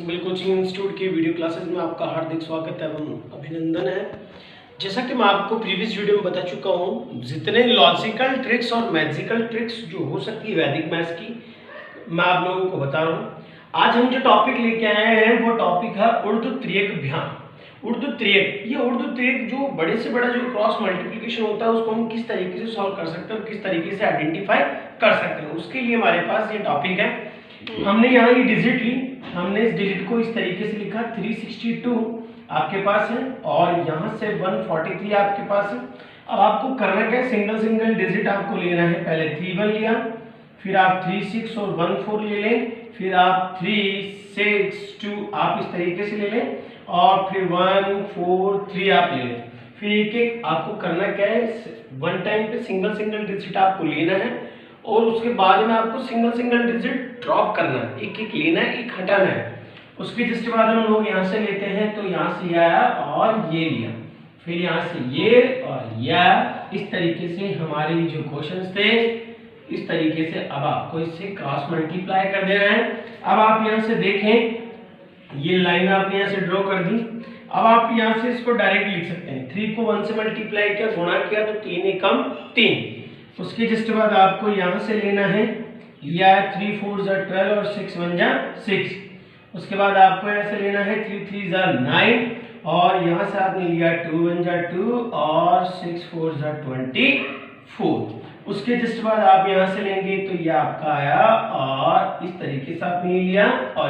Simple coaching institute के video classes में आपका हार्दिक स्वागत एवं अभिनंदन है। जैसा कि मैं आपको प्रीवियस वीडियो में बता चुका हूँ, जितने लॉजिकल ट्रिक्स और मैजिकल ट्रिक्स जो हो सकती है वैदिक मैथ्स की, मैं आप लोगों को बता रहा हूँ। आज हम जो टॉपिक लेके आए हैं वो टॉपिक है ऊर्ध्वत्रियक। ऊर्ध्वत्रियक, ये ऊर्ध्वत्रियक जो बड़े से बड़ा जो क्रॉस मल्टीप्लिकेशन होता है उसको हम किस तरीके से सॉल्व कर सकते हैं और किस तरीके से आइडेंटिफाई कर सकते हैं, उसके लिए हमारे पास ये टॉपिक है। हमने यहाँ ये डिजिट ली, हमने इस डिजिट को इस तरीके से लिखा 362 आपके पास है और यहाँ से 143 आपके पास है। अब आपको करना क्या है, सिंगल डिजिट आपको लेना है। पहले 31 लिया, फिर आप 36 और 14 ले लें, फिर आप 362 आप इस तरीके से ले लें और फिर 143 आप ले लें। फिर एक आपको करना क्या है, वन टाइम पे सिंगल डिजिट आपको लेना है और उसके बाद में आपको सिंगल डिजिट ड्रॉप करना है, एक लेना है, एक हटाना है। उसके जस्ट बाद हम लोग यहाँ से लेते हैं, तो यहाँ से आया और ये लिया, फिर यहाँ से ये और यह, इस तरीके से हमारे जो क्वेश्चंस थे इस तरीके से। अब आपको इससे क्रॉस मल्टीप्लाई कर देना है। अब आप यहाँ से देखें, ये लाइन आपने यहाँ से ड्रॉ कर दी। अब आप यहाँ से इसको डायरेक्ट लिख सकते हैं, 3 को 1 से मल्टीप्लाई किया, गुणा किया तो 3 एकम 3। उसके जस्ट बाद आपको यहाँ से लेना है, या 3 4 12 और 6 1 6। उसके बाद आपको यहाँ से लेना है 3 3 9 और यहाँ से आपने लिया 2 1 2 और 6 4 24। उसके जस्ट बाद आप यहाँ से लेंगे तो ये आपका आया और इस तरीके से आपने लिया और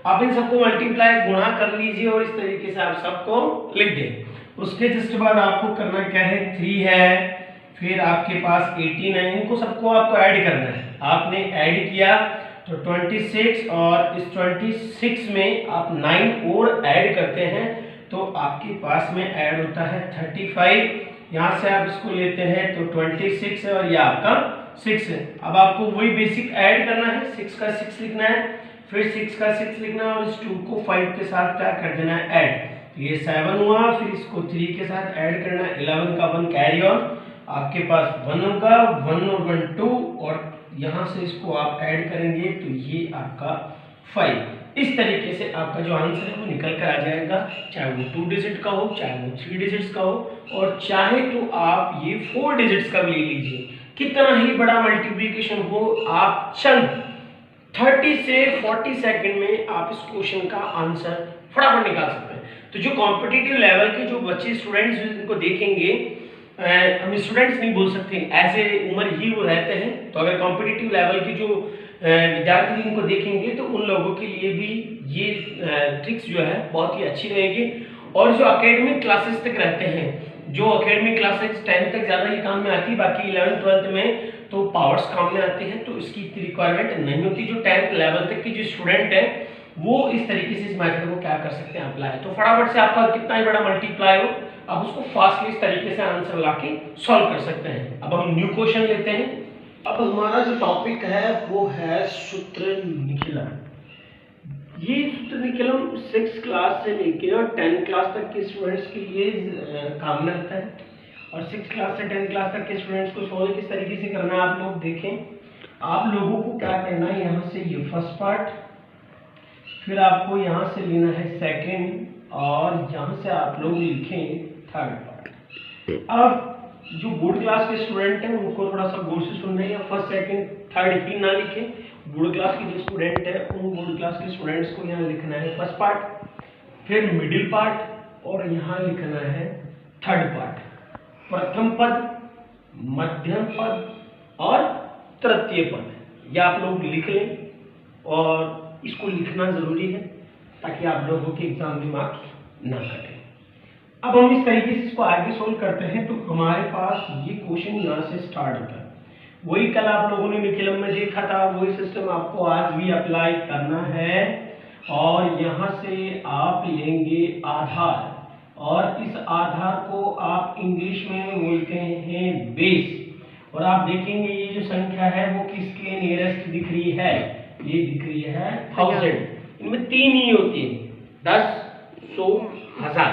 आप इन सबको मल्टीप्लाई गुणा कर लीजिए और इस तरीके से आप सबको लिख दें। उसके जस्ट बाद आपको करना क्या है, 3 है, फिर आपके पास 18 है, इनको सबको आपको ऐड करना है। आपने ऐड किया तो 26 और इस 26 में आप 9 और ऐड करते हैं तो आपके पास में ऐड होता है 35। यहाँ से आप इसको लेते हैं तो 26 है और ये आपका 6 है। अब आपको वही बेसिक ऐड करना है, 6 का 6 लिखना है, फिर 6 का 6 लिखना है और इस 2 को 5 के साथ क्या कर देना है, ऐड। तो ये 7 हुआ, फिर इसको 3 के साथ ऐड करना है, 11 का 1 कैरी ऑन, आपके पास 1 होगा, 1 और 1 2 और यहाँ से इसको आप ऐड करेंगे तो ये आपका 5। इस तरीके से आपका जो आंसर है वो निकल कर आ जाएगा, चाहे वो 2 डिजिट का हो, चाहे वो 3 डिजिट्स का हो और चाहे तो आप ये 4 डिजिट्स का भी ले लीजिए। कितना ही बड़ा मल्टीप्लिकेशन हो, आप चंद 30 से 40 सेकंड में आप इस क्वेश्चन का आंसर फटाफट निकाल सकते हैं। तो जो कॉम्पिटिटिव लेवल के जो बच्चे स्टूडेंट्स इनको देखेंगे, हम स्टूडेंट्स नहीं बोल सकते, ऐसे उम्र ही वो रहते हैं, तो अगर कॉम्पिटिटिव लेवल के जो विद्यार्थी इनको देखेंगे तो उन लोगों के लिए भी ये ट्रिक्स जो है बहुत ही अच्छी रहेगी। और जो एकेडमिक क्लासेस तक रहते हैं, जो एकेडमिक क्लासेस 10th तक ज़्यादा ही काम में आती है, बाकी 11th 12th में तो पावर्स काम में आते हैं, तो इसकी इतनी रिक्वायरमेंट नहीं होती। जो 10th लेवल तक के जो स्टूडेंट है वो इस तरीके से इस मैथड को क्या कर सकते हैं, अप्लाई। तो फटाफट से आपका कितना ही बड़ा मल्टीप्लाई हो, आप उसको फास्टली इस तरीके से आंसर लाके सॉल्व कर सकते हैं। अब हम न्यू क्वेश्चन लेते हैं। अब हमारा जो टॉपिक है वो है सूत्र निखिलम। ये सूत्र निखिलम 6th क्लास से लेके और 10th क्लास तक के स्टूडेंट्स के लिए काम में आता है और 6th क्लास से 10th क्लास तक के स्टूडेंट्स को सॉल्व किस तरीके से करना है आप लोग देखें। आप लोगों को क्या करना है, यहाँ से ये फर्स्ट पार्ट, फिर आपको यहाँ से लेना है सेकेंड और यहाँ से आप लोग लिखें थर्ड पार्ट। अब जो बोर्ड क्लास के स्टूडेंट हैं उनको थोड़ा सा गौर से सुनना है, या फर्स्ट सेकंड थर्ड ही ना लिखें। बोर्ड क्लास के जो स्टूडेंट है उन बोर्ड क्लास के स्टूडेंट्स को यहाँ लिखना है फर्स्ट पार्ट, फिर मिडिल पार्ट और यहाँ लिखना है थर्ड पार्ट। प्रथम पद, मध्यम पद और तृतीय पद, ये आप लोग लिख लें और इसको लिखना जरूरी है ताकि आप लोगों के एग्जाम में मार्क्स ना कटें। अब हम इस तरीके से इसको आगे सोल्व करते हैं तो हमारे पास ये क्वेश्चन यहाँ से स्टार्ट होता है। वही कल आप लोगों ने निखिलम में देखा था, वही सिस्टम आपको आज भी अप्लाई करना है। और यहाँ से आप लेंगे आधार और इस आधार को आप इंग्लिश में बोलते हैं बेस। और आप देखेंगे ये जो संख्या है वो किसके नियरेस्ट दिख रही है, ये दिख रही है 1000। इनमें 3 ही होती है, 10, 100, 1000,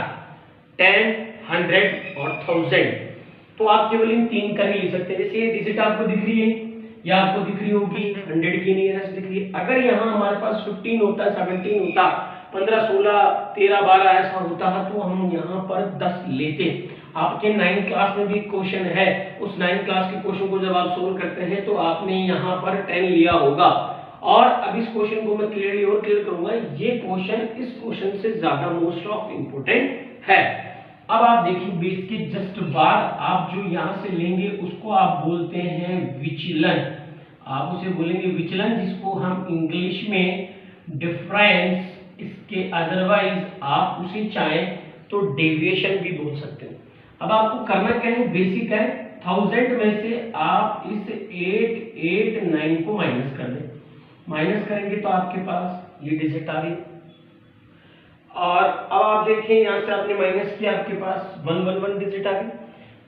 10, 100 और 1000। तो आप केवल इन 3 का ही ले सकते हैं। जैसे ये डिजिट आपको दिख रही है, ये आपको दिख रही होगी 100 की नियरेस्ट दिख रही है। अगर यहाँ हमारे पास 15 होता, 17 होता, 15, 16, 13, 12 ऐसा होता है तो हम यहाँ पर 10 लेते। आपके 9th क्लास में भी क्वेश्चन है, उस 9th क्लास के क्वेश्चन को जब आप सोल्व करते हैं तो आपने यहाँ पर 10 लिया होगा। और अब इस क्वेश्चन को मैं क्लियरली और क्लियर करूंगा, ये क्वेश्चन इस क्वेश्चन से ज्यादा मोस्ट ऑफ इम्पोर्टेंट है। अब आप देखिए बेस के जस्ट बाद आप जो यहाँ से लेंगे उसको आप बोलते हैं विचलन। आप उसे बोलेंगे विचलन, जिसको हम इंग्लिश में डिफरेंस, इसके अदरवाइज आप उसे चाहें तो डेविएशन भी बोल सकते हैं। अब आपको करना क्या है, बेसिक है, 1000 में से आप इस 889 को माइनस कर दें। माइनस करेंगे तो आपके पास ये डिजिट आ गई। और अब आप देखें यहाँ से आपने माइनस किया, आपके पास 111 डिजिट आ गई।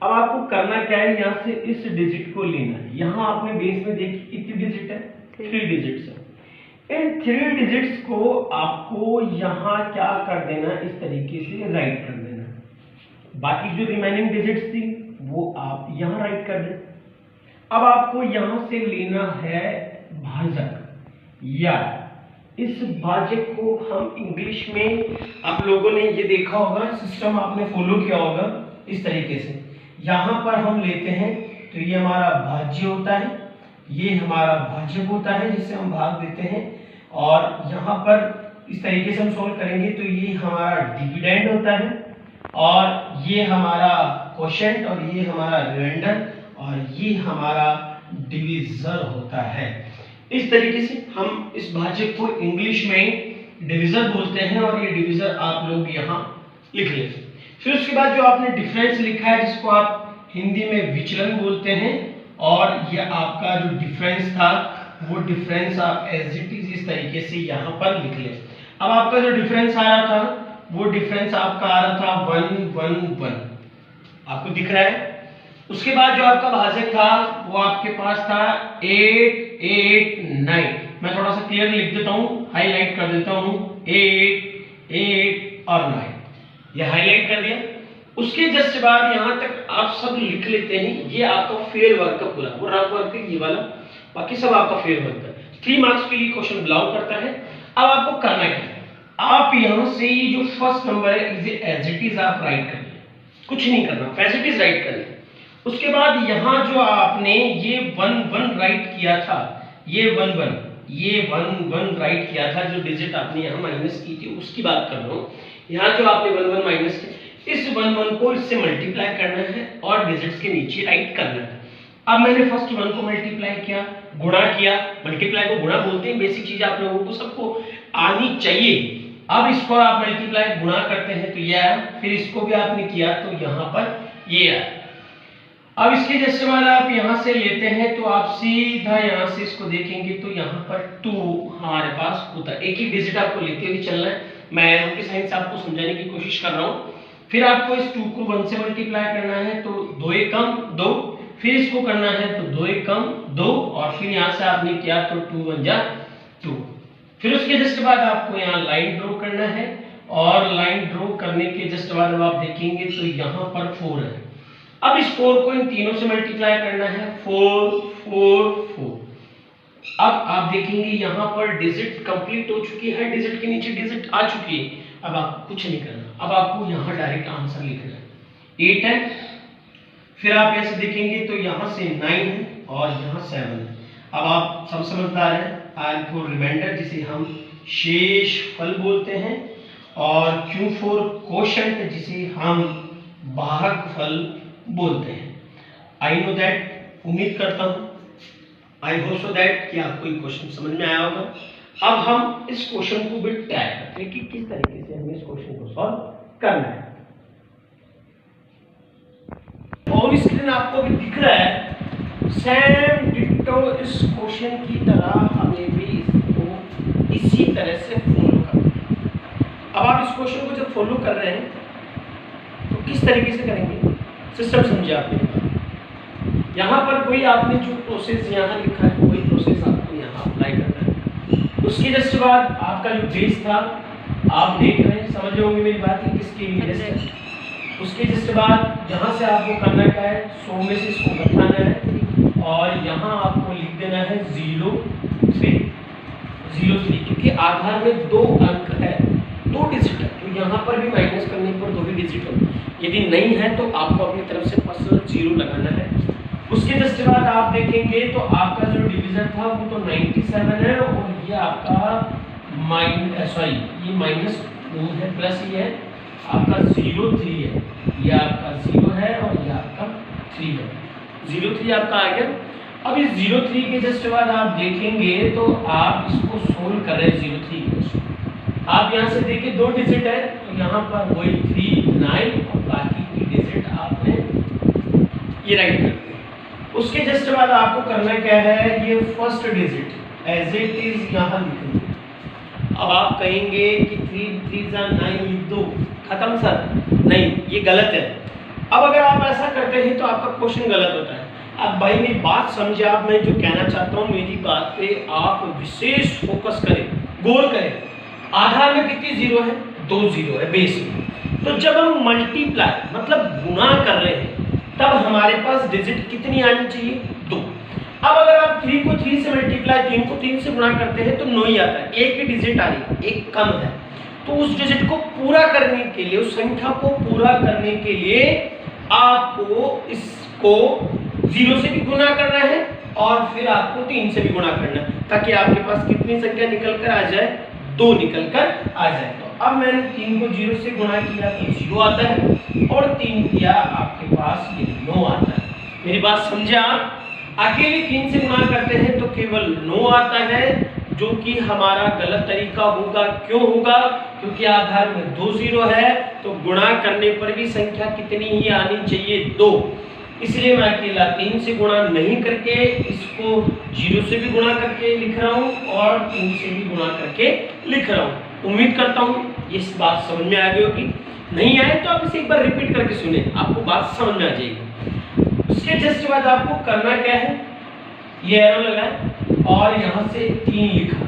अब आपको करना क्या है, यहाँ से इस डिजिट को लेना है। यहाँ आपने बेस में देखी कितनी डिजिट है, 3 डिजिट्स है। इन 3 डिजिट्स को आपको यहाँ क्या कर देना, इस तरीके से राइट कर देना। बाकी जो रिमेनिंग डिजिट्स थी वो आप यहाँ राइट कर दें। अब आपको यहाँ से लेना है भाजक, या इस भाजक को हम इंग्लिश में, आप लोगों ने ये देखा होगा, सिस्टम आपने फॉलो किया होगा इस तरीके से। यहाँ पर हम लेते हैं तो ये हमारा भाज्य होता है, ये हमारा भाजक होता है जिसे हम भाग देते हैं, और यहाँ पर इस तरीके से हम सॉल्व करेंगे तो ये हमारा डिविडेंड होता है, और ये हमारा क्वोशिएंट, और ये हमारा रिमाइंडर, और ये हमारा डिविजर होता है। इस तरीके से हम इस भाजक को इंग्लिश में डिविजर बोलते हैं, और ये डिविजर आप लोग यहाँ लिख लेते हैं। फिर उसके बाद जो आपने डिफरेंस लिखा है, जिसको आप हिंदी में विचलन बोलते हैं, और ये आपका जो डिफरेंस था वो डिफरेंस आप एज इट इज इस तरीके से यहाँ पर लिख लें। अब आपका जो डिफरेंस आ रहा था वो डिफरेंस आपका आ रहा था 111, आपको दिख रहा है। उसके बाद जो आपका भाजक था वो आपके पास था 889। मैं थोड़ा सा क्लियर लिख देता हूँ, हाईलाइट कर देता हूँ, 8, 8 और 9, ये हाईलाइट कर दिया। उसके जस्ट बाद यहाँ तक आप सब लिख लेते हैं। ये आपका फेयर वर्क का पूरा, वो रफ वर्क है ये वाला, बाकी सब आपका फेयर वर्क है। 3 मार्क्स के लिए क्वेश्चन बिलोंग करता है। अब आपको करना क्या है, आप यहाँ से ये जो फर्स्ट नंबर है इसे एज इट इज आप राइट कर लें, कुछ नहीं करना, एज इट इज राइट कर लें। उसके बाद यहाँ जो आपने ये 1 राइट किया था, ये 1 राइट किया था, जो डिजिट आपने यहाँ माइनस की थी उसकी बात कर रहा हूँ। यहाँ जो आपने 1 माइनस किया, इस 1 को इससे मल्टीप्लाई करना है और डिजिट्स के नीचे राइट करना है। अब मैंने फर्स्ट 1 को मल्टीप्लाई किया, गुणा किया, मल्टीप्लाई को गुणा बोलते हैं, बेसिक चीज आप लोगों को सबको आनी चाहिए। अब इसको आप मल्टीप्लाई गुणा करते हैं तो ये आया, फिर इसको भी आपने किया तो यहाँ पर ये आया। अब इसके जैसे बाद आप यहाँ से लेते हैं तो आप सीधा यहाँ से इसको देखेंगे तो यहाँ पर 2 हमारे पास होता है। एक ही डिजिट आपको लेते हुए चलना है, मैं एरो के साइन से आपको समझाने की कोशिश कर रहा हूँ। फिर आपको इस 2 को 1 से मल्टीप्लाई करना है तो 2 1 कम 2, फिर इसको करना है तो 2 1 कम 2, और फिर यहाँ से आपने किया तो 2 1 जा 2। फिर उसके जस्ट बाद आपको यहाँ लाइन ड्रॉ करना है, और लाइन ड्रॉ करने के जस्ट बाद आप देखेंगे तो यहाँ पर 4 है। अब इस 4 को इन तीनों से मल्टीप्लाई करना है, 4 4 4। अब आप देखेंगे यहाँ पर डिजिट कंप्लीट हो चुकी है, डिजिट के नीचे डिजिट आ चुकी है। अब आपको कुछ नहीं करना, अब आपको यहाँ डायरेक्ट आंसर लिखना है, 8 है। फिर आप ऐसे देखेंगे तो यहाँ से 9 है और यहाँ 7 है। अब आप सब समझदार हैं, R4 रिमाइंडर जिसे हम शेष फल बोलते हैं, और Q4 क्वोशिएंट जिसे हम भागफल बोलते हैं। आई नो दैट, उम्मीद करता हूँ, आई होप सो दैट कि आपको ये क्वेश्चन समझ में आया होगा। अब हम इस क्वेश्चन को भी ट्राई करते हैं कि किस तरीके से हमें इस क्वेश्चन को सॉल्व करना है। ऑन स्क्रीन आपको भी दिख रहा है सेम डिट्टो इस क्वेश्चन की तरह हमें भी इसको इसी तरह से फॉलो करना है। अब आप इस क्वेश्चन को जब फॉलो कर रहे हैं तो किस तरीके से करेंगे, सिस्टम समझे आपने। यहाँ पर कोई आपने जो प्रोसेस यहाँ लिखा है वही प्रोसेस आपको यहाँ अप्लाई करना है। उसके जस्ट बाद आपका जो बेस था आप देख रहे हैं, समझ रहे होंगे मेरी बात है किसके लिए है। उसके जस्ट बाद यहाँ से आपको करना क्या है, 100 में से इसको घटाना है और यहाँ आपको लिख देना है 03 क्योंकि आधार में 2 अंक है, 2 डिजिट है, तो यहाँ पर भी माइनस करने पर 2 ही डिजिट हो। यदि नहीं है तो आपको अपनी तरफ से पर्सनल 0 लगाना है। उसके जस्ट बाद आप देखेंगे तो आपका जो डिवीजन था वो तो 97 है, और ये आपका ये -2 है, प्लस ये है आपका 03 है, ये आपका 0 है और ये आपका 3 है, 03 आपका आ गया। अब इस 03 के जस्ट बाद आप देखेंगे तो आप इसको सोल्व कर रहे हैं 03 को। आप यहाँ से देखिए 2 डिजिट है, तो यहाँ पर वही 3 9 और बाकी की डिजिट आपने ये राइट कर दिया। उसके जस्ट बाद आपको करना क्या है, ये first digit as it is यहाँ लिखेंगे। अब आप कहेंगे कि 3 3 9 लिख दो, खत्म सर, नहीं ये गलत है। अब अगर आप ऐसा करते हैं तो आपका क्वेश्चन गलत होता है। अब भाई मेरी बात समझे आप, मैं जो कहना चाहता हूँ मेरी बात पे आप विशेष फोकस करें, गौर करें। आधार में कितनी 0 है, 2 0 है बेस में। तो जब हम मल्टीप्लाई मतलब गुणा कर रहे हैं तब हमारे पास डिजिट कितनी आनी चाहिए, 2। अब अगर आप 3 को 3 से मल्टीप्लाई 3 को 3 से गुणा करते हैं तो 9 ही आता है, एक ही डिजिट आ रही है, एक कम है। तो उस डिजिट को पूरा करने के लिए, उस संख्या को पूरा करने के लिए आपको इसको 0 से भी गुणा करना है और फिर आपको 3 से भी गुणा करना है, ताकि आपके पास कितनी संख्या निकल कर आ जाए, 2 निकल कर आ जाए। तो अब मैंने 3 को 0 से गुणा किया तो 0 आता है, और 3 किया आपके पास ये 9 आता है। मेरी बात समझे आप, अकेले 3 से गुणा करते हैं तो केवल 9 आता है, जो कि हमारा गलत तरीका होगा। क्यों होगा, क्योंकि आधार में 2 0 है, तो गुणा करने पर भी संख्या कितनी ही आनी चाहिए, 2। इसलिए मैं अकेला 3 से गुणा नहीं करके इसको 0 से भी गुणा करके लिख रहा हूँ और 3 से भी गुणा करके लिख रहा हूँ। उम्मीद करता हूँ इस बात समझ में आ गई होगी, नहीं आए तो आप इसे एक बार रिपीट करके सुने, आपको बात समझ में आ जाएगी। उसके जस्ट बाद आपको करना क्या है, ये एरो लगाएं और यहाँ से 3 लिखा।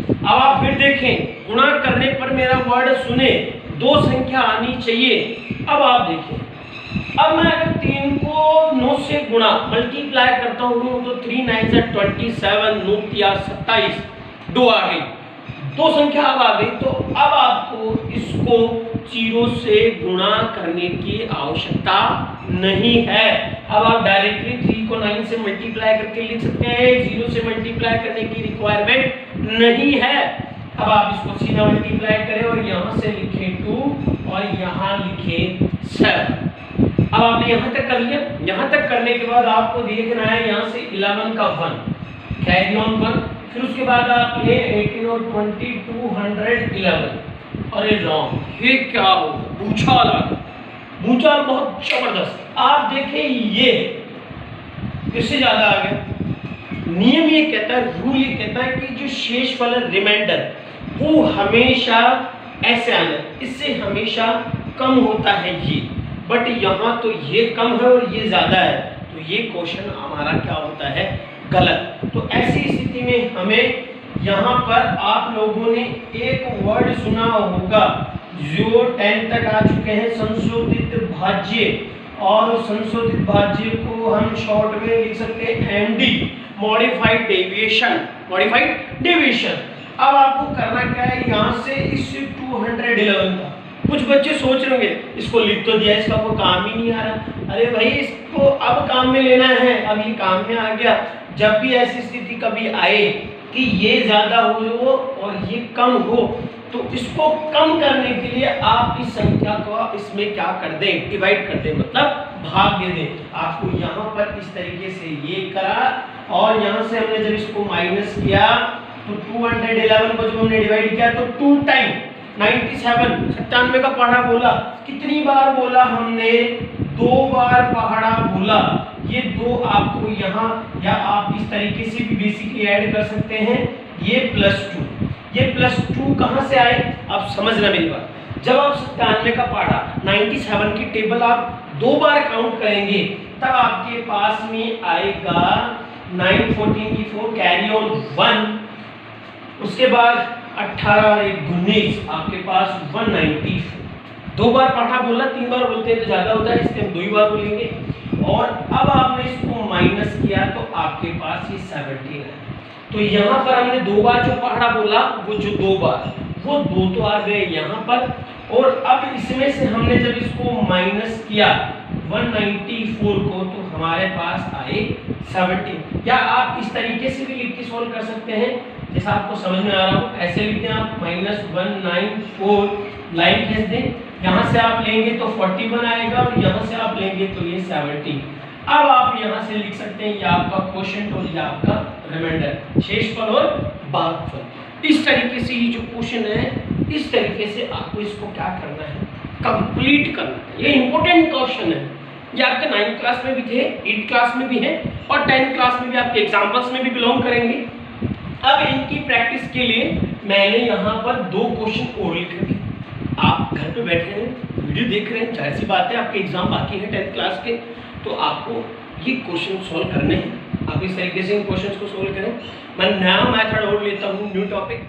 अब आप फिर देखें, गुणा करने पर मेरा वर्ड सुने, 2 संख्या आनी चाहिए। अब आप देखें, अब मैं अगर 3 को 9 से गुणा मल्टीप्लाई करता हूँ तो 3 9 से 27, 9 या 27, 2 आ गई, 2 संख्या अब आ गई। तो अब आपको इसको 0 से गुणा करने की आवश्यकता नहीं है। अब आप डायरेक्टली 3 को 9 से मल्टीप्लाई करके लिख सकते हैं, 0 से मल्टीप्लाई करने की रिक्वायरमेंट नहीं है। अब आप इसको सीधा मल्टीप्लाई करें और यहाँ से लिखें 2 और यहाँ लिखें 7। अब आपने यहाँ तक कर लिया। यहाँ तक करने के बाद आपको देखना है यहाँ से 11 का 1 कैरी ऑन 1, फिर उसके बाद आप ये 18 और 20 211। अरे राम, ये क्या हो, भूचाल आ गया, भूचाल बहुत जबरदस्त। आप देखें ये इससे ज्यादा आ गया। नियम ये कहता है, रूल ये कहता है कि जो शेष फलन रिमाइंडर वो हमेशा ऐसे आना, इससे हमेशा कम होता है ये, बट यहाँ तो ये कम है और ये ज्यादा है, तो ये क्वेश्चन हमारा क्या होता है, गलत। तो ऐसी स्थिति में हमें यहाँ पर आप लोगों ने एक वर्ड सुना होगा जो 10 तक आ चुके हैं, संशोधित भाज्य, और संशोधित भाज्य को हम शॉर्ट में लिख सकते हैं MD, modified deviation, modified deviation. अब आपको करना क्या है, यहाँ से इस 211 का, कुछ बच्चे सोच रहे होंगे इसको लिख तो दिया, इसका कोई काम ही नहीं आ रहा। अरे भाई, इसको अब काम में लेना है, अब ये काम में आ गया। जब भी ऐसी स्थिति कभी आए कि ये ज्यादा हो और ये कम हो, तो इसको कम करने के लिए आप इस संख्या को इसमें क्या कर दें, डिवाइड कर दें, मतलब भाग दे दें। आपको यहाँ पर इस तरीके से ये करा, और यहाँ से हमने जब इसको माइनस किया तो 211 को जब हमने डिवाइड किया तो 2 टाइम 97 का पहाड़ा बोला, कितनी बार बोला हमने, 2 बार पहाड़ा बोला। ये 2 आपको यहाँ, या आप इस तरीके से भी बेसिकली ऐड कर सकते हैं, ये +2, ये +2 कहाँ से आए, आप समझना मेरी बात। जब आप 97 का पहाड़ा 97 की टेबल आप 2 बार काउंट करेंगे, तब आपके पास में आएगा 9 14 की 4 कैरी ऑन 1, उसके बाद 18 और 1 19, आपके पास 194। 2 बार पाठा बोला, 3 बार बोलते हैं तो ज्यादा होता है, इसलिए हम 2 ही बार बोलेंगे। और अब आपने इसको माइनस किया तो आपके पास ये 17 है। तो यहाँ पर हमने 2 बार जो पहाड़ा बोला, वो जो 2 बार, वो 2 तो आ गए यहाँ पर, और अब इसमें से हमने जब इसको माइनस किया 194 को, तो हमारे पास आए 17। या आप इस तरीके से भी लिख के सोल्व कर सकते हैं, जैसा आपको समझ में आ रहा हो। ऐसे लिख दें आप -194, लाइन खींच दें, यहाँ से आप लेंगे तो 41 आएगा और यहाँ से आप लेंगे तो ये 17। अब आप यहाँ से लिख सकते हैं ये आपका क्वोशिएंट और ये आपका रिमाइंडर, शेषफल और भागफल। इस तरीके से ये जो क्वेश्चन है, इस तरीके से आपको इसको क्या करना है, कंप्लीट करना है। ये इंपॉर्टेंट क्वेश्चन है, ये आपके 9th क्लास में भी थे, 8th क्लास में भी है और 10th क्लास में भी आपके एग्जाम्पल्स में भी बिलोंग करेंगे। अब इनकी प्रैक्टिस के लिए मैंने यहाँ पर 2 क्वेश्चन और लिख रखे। आप घर पे बैठे हैं, वीडियो देख रहे हैं, जाहिर सी बात है आपके एग्जाम बाकी है 10th क्लास के, तो आपको ये क्वेश्चन सॉल्व करने हैं। आप इस तरीके से इन क्वेश्चंस को सॉल्व करें। मैं नया मेथड और लेता हूँ, न्यू टॉपिक।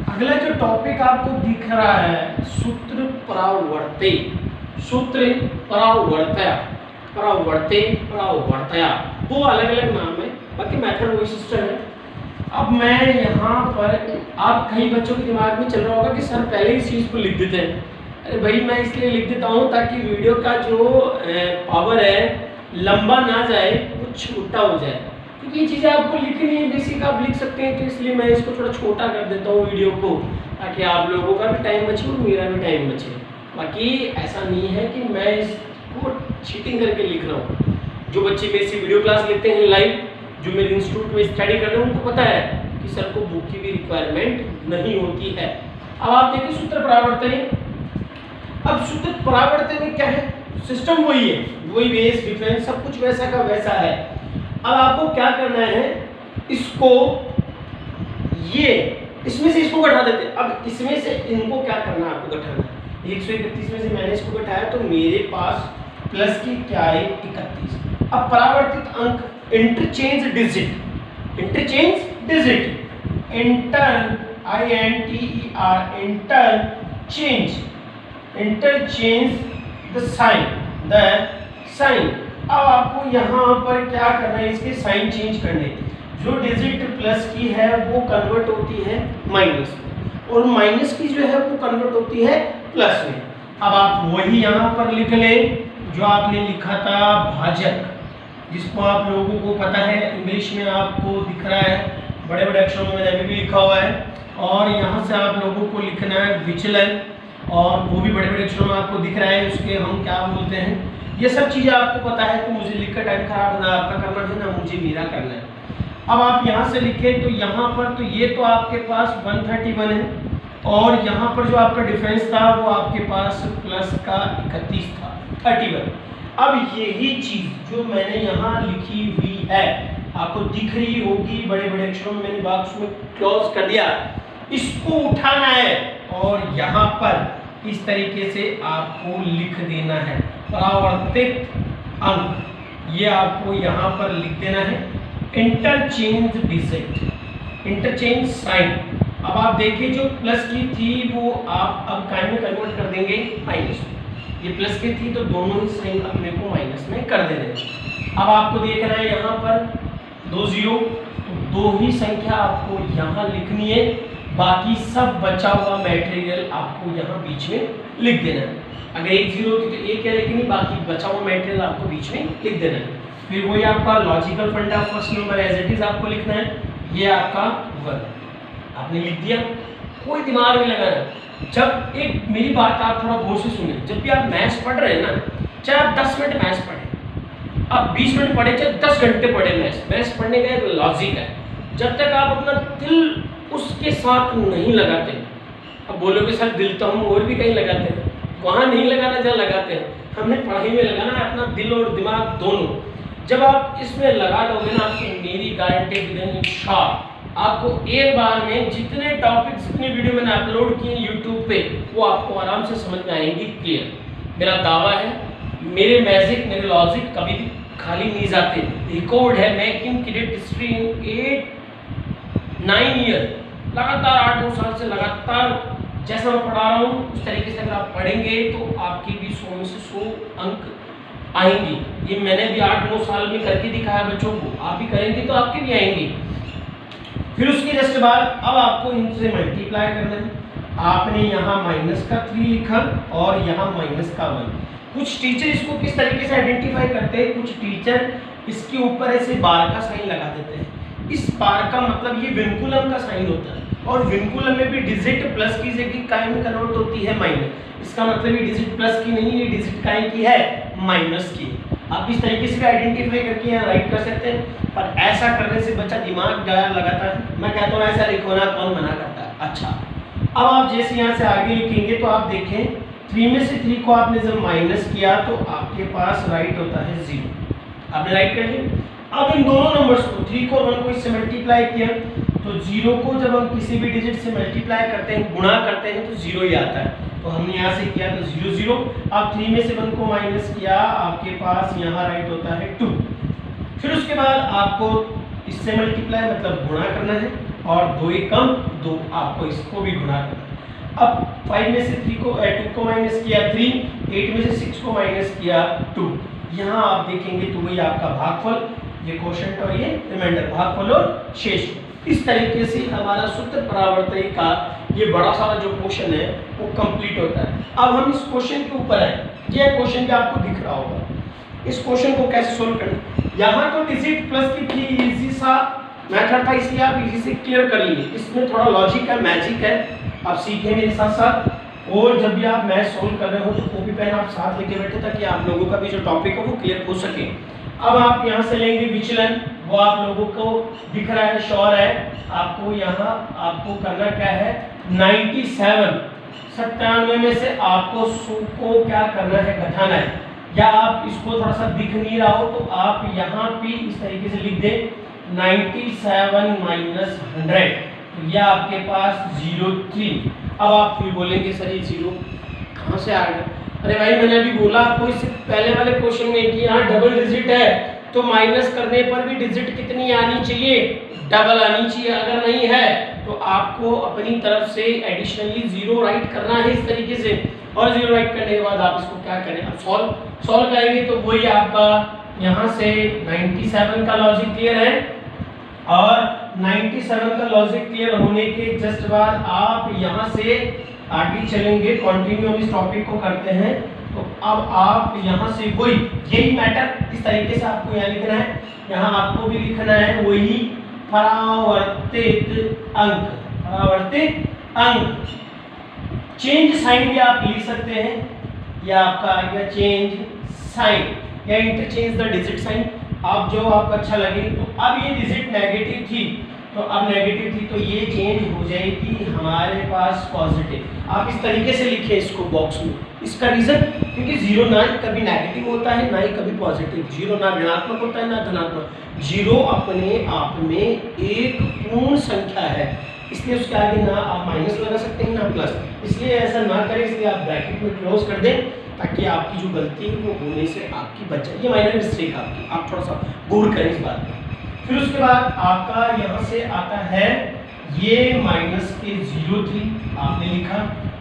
अगला जो टॉपिक आपको दिख रहा है, सूत्र परावर्ते, सूत्र परावर्तया, परावर्ते, परावर्तया, 2 अलग अलग नाम है, बाकी मेथड वही सिस्टम है। अब मैं यहाँ पर, आप कई बच्चों के दिमाग में चल रहा होगा कि सर पहले इस चीज़ को लिख देते हैं। अरे भाई मैं इसलिए लिख देता हूँ ताकि वीडियो का जो पावर है लंबा ना जाए, वो छोटा हो जाए, क्योंकि ये चीज़ें आपको लिखनी है, बेसिक आप लिख सकते हैं, तो इसलिए मैं इसको थोड़ा छोटा कर देता हूँ वीडियो को, ताकि आप लोगों का भी टाइम बचे और मेरा भी टाइम बचे। बाकी ऐसा नहीं है कि मैं इसको चीटिंग करके लिख रहा हूँ। जो बच्चे मेरे से वीडियो क्लास लेते हैं लाइव, जो मेरे इंस्टीट्यूट में स्टडी कर रहे हैं, उनको पता है कि सर को बुक की भी रिक्वायरमेंट नहीं होती है। अब आप देखिए सूत्र परावर्तन। अब सूत्र परावर्तन में क्या है, सिस्टम वही है, वही बेस डिफरेंस सब कुछ वैसा का वैसा है। अब आपको क्या करना है, इसको ये इसमें से इसको घटा देते हैं। अब इसमें से इनको क्या करना है, आपको घटाना है। 131 में से मैंने इसको घटाया तो मेरे पास प्लस की क्या है 31। अब परावर्तित अंक, interchange digit, interchange digit, inter INTER, interchange, interchange the sign. अब आपको यहाँ पर क्या करना है, इसके साइन चेंज करने। जो डिजिट प्लस की है वो कन्वर्ट होती है माइनस में, और माइनस की जो है वो कन्वर्ट होती है प्लस में। अब आप वही यहाँ पर लिख लें जो आपने लिखा था भाजक, जिसको आप लोगों को पता है, इंग्लिश में आपको दिख रहा है बड़े बड़े अक्षरों में, मैंने भी लिखा हुआ है। और यहाँ से आप लोगों को लिखना है विचलन, और वो भी बड़े बड़े अक्षरों में आपको दिख रहा है, उसके हम क्या बोलते हैं। ये सब चीज़ें आपको पता है, तो मुझे लिखकर टाइम खराब ना आपका करना है ना मुझे मेरा करना है। अब आप यहाँ से लिखें तो यहाँ पर तो ये तो आपके पास 131 है, और यहाँ पर जो आपका डिफरेंस था वो आपके पास प्लस का 31 था, 31। अब यही चीज़ जो मैंने यहाँ लिखी हुई है आपको दिख रही होगी बड़े बड़े अक्षरों में, मैंने बॉक्स में क्लोज कर दिया, इसको उठाना है और यहाँ पर इस तरीके से आपको लिख देना है परावर्तित अंक, ये आपको यहाँ पर लिख देना है। Interchange digit, interchange sign. अब आप देखिए जो प्लस की थी वो आप अब काय में कन्वर्ट कर देंगे माइनस में, ये प्लस की थी तो दोनों ही साइन अपने को माइनस में कर देंगे। अब आपको देखना है यहाँ पर 2 0, तो 2 ही संख्या आपको यहाँ लिखनी है, बाकी सब बचा हुआ मटेरियल आपको यहाँ बीच में लिख देना है। अगर 1 0 होती तो 1 क्या लिखनी, बाकी बचा हुआ मटेरियल आपको बीच में लिख देना है। फिर वही आपका लॉजिकल फंडा, first number as it is आपको लिखना है, ये आपका 1 आपने लिख दिया, कोई दिमाग नहीं लगाना। जब एक मेरी बात आप थोड़ा गौर से सुने, जब भी आप मैथ्स पढ़ रहे हैं ना, चाहे आप 10 मिनट मैथ्स पढ़े, आप 20 मिनट पढ़े, चाहे 10 घंटे पढ़े, मैथ्स पढ़ने का एक लॉजिक है। जब तक आप अपना दिल उसके साथ नहीं लगाते, अब बोलोगे सर दिल तो हम और भी कहीं लगाते हैं, वहाँ नहीं लगाना जहाँ लगाते हैं, हमने पढ़ाई में लगाना है अपना दिल और दिमाग दोनों। जब आप इसमें लगा दोगे ना, आपको मेरी गारंटी इंशाअल्लाह आपको एक बार में जितने टॉपिक्स, जितने वीडियो मैंने अपलोड किए यूट्यूब पे, वो आपको आराम से समझ में आएंगी क्लियर। मेरा दावा है, मेरे मैजिक, मेरे लॉजिक कभी भी खाली नहीं जाते। रिकॉर्ड है making credit history in 8-9 year, लगातार 8-9 साल से लगातार जैसा मैं पढ़ा रहा हूँ उस तरीके से अगर आप पढ़ेंगे तो आपकी भी 100 में से 100 अंक आएंगी। ये मैंने भी 8-9 साल में करके दिखाया बच्चों को, आप भी करेंगे तो आपके भी आएंगे। फिर उसके जस्ट बाद अब आपको इनसे मल्टीप्लाई करना है। आपने यहाँ माइनस का 3 लिखा और यहाँ माइनस का 1। कुछ टीचर इसको किस तरीके से आइडेंटिफाई करते हैं, कुछ टीचर इसके ऊपर ऐसे बार का साइन लगा देते हैं। इस बार का मतलब ये विंकुलम का साइन होता है, और विंकुलम में भी डिजिट प्लस की जगह काय में कन्वर्ट होती है माइनस। इसका मतलब ये डिजिट प्लस की नहीं, ये डिजिट काय की है, माइनस की। आप इस तरीके से भी आइडेंटिफाई करके यहाँ राइट कर सकते हैं, पर ऐसा करने से बच्चा दिमाग लगाता है। मैं कहता हूँ ऐसा लिखो ना, कौन मना करता है। अच्छा, अब आप जैसे यहाँ से आगे लिखेंगे तो आप देखें 3 में से 3 को आपने जब माइनस किया तो आपके पास राइट होता है 0। आपने राइट कर लिया। अब इन दोनों नंबर्स को 3 को 1 को इससे मल्टीप्लाई किया तो 0 को जब हम किसी भी डिजिट से मल्टीप्लाई करते हैं, गुणा करते हैं, तो 0 ही आता है। तो हमने यहाँ से किया तो 0 0। अब 3 में से 1 को माइनस किया, आपके पास यहाँ राइट होता है 2। फिर उसके बाद आपको इससे मल्टीप्लाई मतलब गुणा करना है, और 2 एकम 2, आपको इसको भी गुणा करना है। अब 5 में से 2 को माइनस किया 3, 8 में से 6 को माइनस किया 2। यहाँ आप देखेंगे तो वही आपका भागफल, ये क्वोशंट और ये रिमाइंडर, भागफल और शेष। इस तरीके से हमारा सूत्र परावर्तय का ये बड़ा सारा जो क्वेश्चन है वो कंप्लीट होता है। अब हम इस क्वेश्चन के ऊपर है, ये क्वेश्चन भी आपको दिख रहा होगा। इस क्वेश्चन को कैसे सोल्व करना, यहाँ तो डिजिट प्लस की थी, इजी सा मेथड था, इसलिए आप इजी से क्लियर कर लीजिए। इसमें थोड़ा लॉजिक है, मैजिक है, आप सीखें मेरे साथ साथ। और जब भी आप मैथ सोल्व कर रहे हो तो कॉपी पेन आप साथ लेके बैठे ताकि आप लोगों का भी जो टॉपिक है वो क्लियर हो सके। अब आप यहाँ से लेंगे विचलन, वो आप लोगों को दिख रहा है, श्योर है। आपको यहाँ आपको करना क्या है, 97 में से आपको 100 को क्या करना है, घटाना है। या आप इसको थोड़ा सा दिख नहीं रहा हो तो आप यहाँ पे इस तरीके से लिख दें 97 माइनस 100, तो यह आपके पास 03। अब आप फिर बोलेंगे सर ये 0 कहाँ से आ गया। अरे भाई मैंने अभी बोला आपको इससे पहले वाले क्वेश्चन में कि यहाँ डबल डिजिट है तो माइनस करने पर भी डिजिट कितनी आनी चाहिए, डबल आनी चाहिए। अगर नहीं है तो आपको अपनी तरफ से एडिशनली 0 राइट करना है इस तरीके से। और 0 राइट करने के बाद आप इसको क्या करें, अब सॉल्व करेंगे तो वही आपका यहाँ से 97 का लॉजिक क्लियर है। और 97 का लॉजिक क्लियर होने के जस्ट बाद आप यहाँ से आगे चलेंगे, कंटिन्यू इस टॉपिक को करते हैं। तो अब आप यहाँ से वही यही मैटर इस तरीके से आपको यहाँ लिखना है, यहाँ आपको भी लिखना है वही परावर्तित अंक। चेंज साइन भी आप लिख सकते हैं, या आपका आ गया चेंज साइन या इंटरचेंज द डिजिट साइन, आप जो आपको अच्छा लगे। तो अब ये डिजिट नेगेटिव थी तो अब नेगेटिव थी तो ये चेंज हो जाएगी हमारे पास पॉजिटिव। आप इस तरीके से लिखें इसको बॉक्स में। इसका रीजन क्योंकि 0 ना कभी नेगेटिव होता है ना ही कभी पॉजिटिव, 0 ना ऋणात्मक होता है ना धनात्मक। 0 अपने आप में एक पूर्ण संख्या है, इसलिए उसके आगे ना आप माइनस लगा सकते हैं ना प्लस। इसलिए ऐसा ना करें, इसलिए आप ब्रैकेट में क्लोज कर दें ताकि आपकी जो गलती है वो होने से आपकी बच जाए। ये माइनर मिस्टेक आपकी, आप थोड़ा सा गौर करें इस बात पर। फिर उसके बाद आपका यहाँ से आता है ये माइनस के 03 आपने लिखा।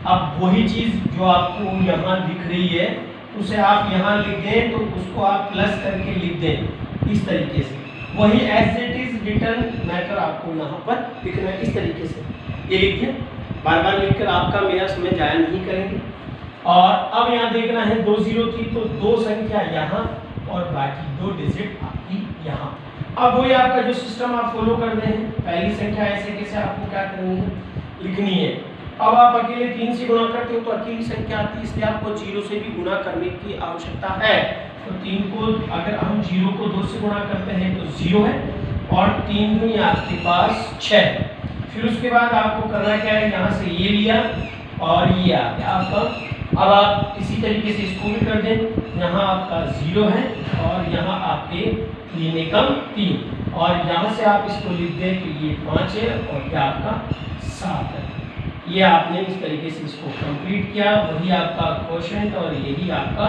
अब वही चीज़ जो आपको यहाँ दिख रही है उसे आप यहाँ लिख दें तो उसको आप प्लस करके लिख दें इस तरीके से। वही as it is return matter आपको यहाँ पर लिखना है इस तरीके से। ये लिखिए, बार बार लिखकर आपका मेरा समय जाया नहीं करेंगे। और अब यहाँ देखना है 2 0 थी तो 2 संख्या यहाँ और बाकी 2 डिजिट आपकी यहाँ। अब वही आपका जो सिस्टम आप फॉलो कर रहे हैं, पहली संख्या ऐसे कैसे आपको क्या करनी है, लिखनी है। अब आप अकेले 3 से गुणा करते हो तो अकेली संख्या आती है, इसलिए आपको 0 से भी गुणा करने की आवश्यकता है। तो 3 को अगर हम 0 को 2 से गुणा करते हैं तो 0 है, और 3 में आपके पास 6। फिर उसके बाद आपको करना क्या है, यहाँ से ये लिया और ये आ गया आपका। अब आप इसी तरीके से इसको भी कर दें, यहाँ आपका 0 है और यहाँ आपके 3 एकम 3, और यहाँ से आप इसको लिख दें तो ये 5 है और क्या आपका 7 है। ये आपने इस तरीके से इसको कंप्लीट किया, वही आपका क्वोशंट और यही आपका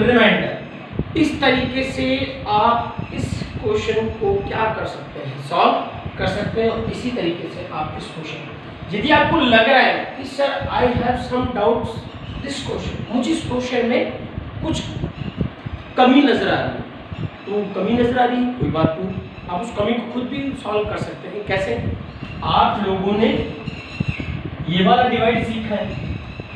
रिमाइंडर। इस तरीके से आप इस क्वेश्चन को क्या कर सकते हैं, सॉल्व कर सकते हैं। और इसी तरीके से आप इस क्वेश्चन, यदि आपको लग रहा है कि sir I have some doubts this question, मुझे इस क्वेश्चन में कुछ कमी नजर आ रही है, तो कमी नजर आ रही है, कोई बात नहीं, आप उस कमी को खुद भी सॉल्व कर सकते हैं। कैसे? आप लोगों ने ये वाला डिवाइड सीखा है,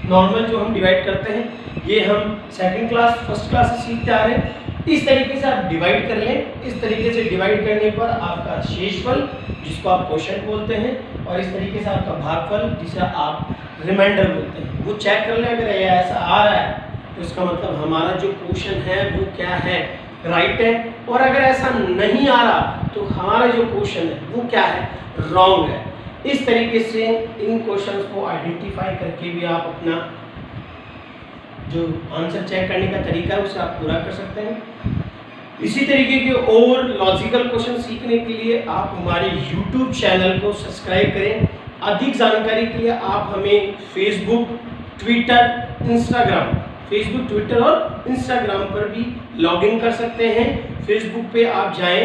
नॉर्मल जो हम डिवाइड करते हैं, ये हम सेकंड क्लास फर्स्ट क्लास से सीखते आ रहे हैं। इस तरीके से आप डिवाइड कर लें। इस तरीके से डिवाइड करने पर आपका शेषफल, जिसको आप क्वोशंट बोलते हैं, और इस तरीके से आपका भागफल, जिसे आप रिमाइंडर बोलते हैं, वो चेक कर लें। अगर ये ऐसा आ रहा है तो इसका मतलब हमारा जो क्वेश्चन है वो क्या है, राइट है। और अगर ऐसा नहीं आ रहा तो हमारा जो क्वेश्चन है वो क्या है, रॉन्ग है। इस तरीके से इन क्वेश्चंस को आइडेंटिफाई करके भी आप अपना जो आंसर चेक करने का तरीका है उसे आप पूरा कर सकते हैं। इसी तरीके के और लॉजिकल क्वेश्चन सीखने के लिए आप हमारे YouTube चैनल को सब्सक्राइब करें। अधिक जानकारी के लिए आप हमें फेसबुक, ट्विटर और इंस्टाग्राम पर भी लॉगिन कर सकते हैं। फेसबुक पे आप जाएं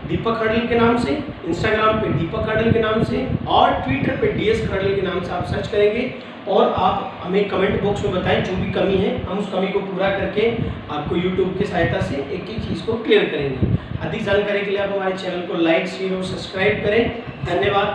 दीपक खड़ल के नाम से, इंस्टाग्राम पे दीपक खड़ल के नाम से, और ट्विटर पे DS खड़ल के नाम से आप सर्च करेंगे और आप हमें कमेंट बॉक्स में बताएं जो भी कमी है, हम उस कमी को पूरा करके आपको YouTube की सहायता से एक एक चीज़ को क्लियर करेंगे। अधिक जानकारी के लिए आप हमारे चैनल को लाइक, शेयर और सब्सक्राइब करें। धन्यवाद।